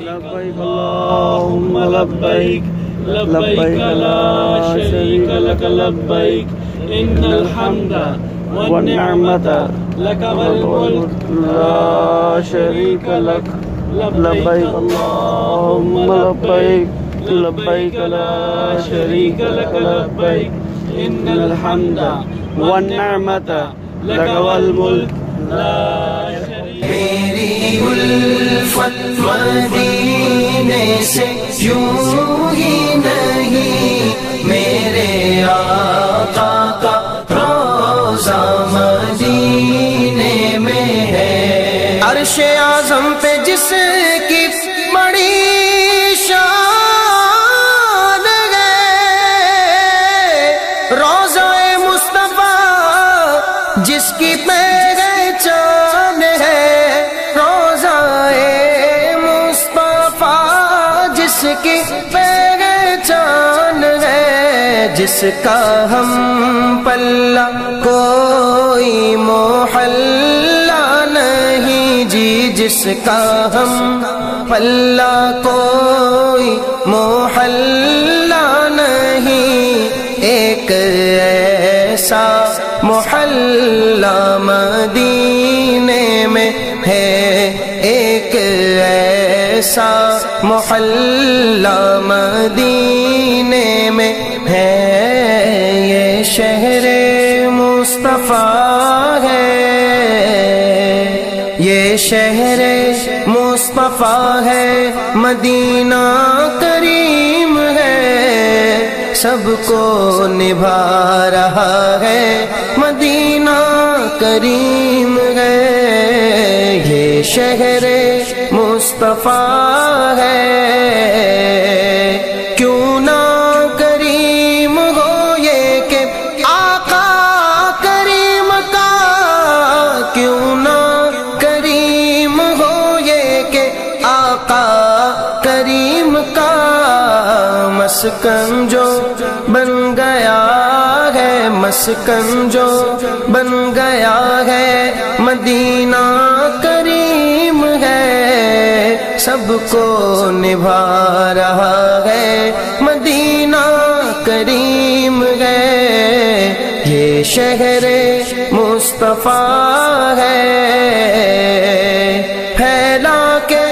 لبيك اللهم لبيك لبيك لا شريك لك لبيك إن الحمد والنعمة لك والملك لا شريك لك لبيك اللهم لبيك لبيك لا شريك لك لبيك إن الحمد والنعمة لك والملك لا شريك لك. میری الفت مدینے سے یوں ہی نہیں، میرے آقا کا روضہ مدینے میں ہے. عرش اعظم پہ جس کی بڑی شان ہے، روضہ مصطفیٰ جس کی پہچان ہے، روضہ مصطفیٰ جس کی پہچان ہے، جس کا ہم پلہ کوئی محلہ نہیں جی، جس کا ہم پلہ کوئی محلہ نہیں. ایک ایسا محلہ مدینے میں ہے، ایک ایسا محلہ مدینے میں ہے، یہ شہر مصطفیٰ ہے، یہ شہر مصطفیٰ ہے، مدینہ کریم ہے، سب کو نبھا رہا ہے، مدینہ کریم ہے، یہ شہر مصطفیٰ ہے. کیوں نہ کریم ہو یہ کہ آقا کریم کا، کیوں نہ کریم ہو یہ کہ آقا کریم کا، مسکن جو بن گیا ہے، مسکن جو بن گیا ہے، مدینہ کریم ہے، سب کو نبھا رہا ہے، مدینہ کریم ہے، یہ شہر مصطفیٰ ہے. پھیلا کے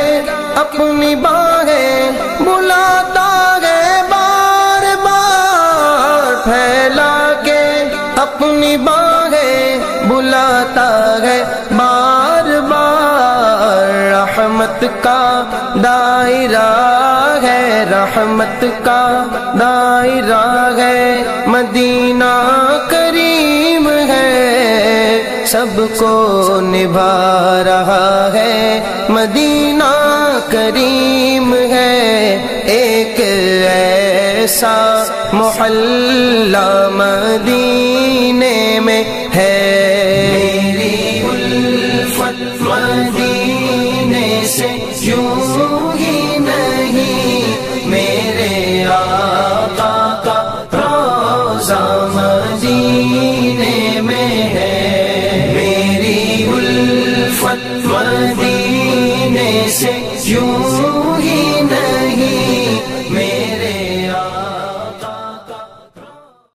اپنی باہیں بلاتا ہے بار بار، پھیلا کے اپنی باہیں بلاتا ہے بار بار، رحمت کا دائرہ ہے، رحمت کا دائرہ ہے، مدینہ کریم ہے، سب کو نبھا رہا ہے، مدینہ کریم ہے. ایک ایسا محلہ مدینے میں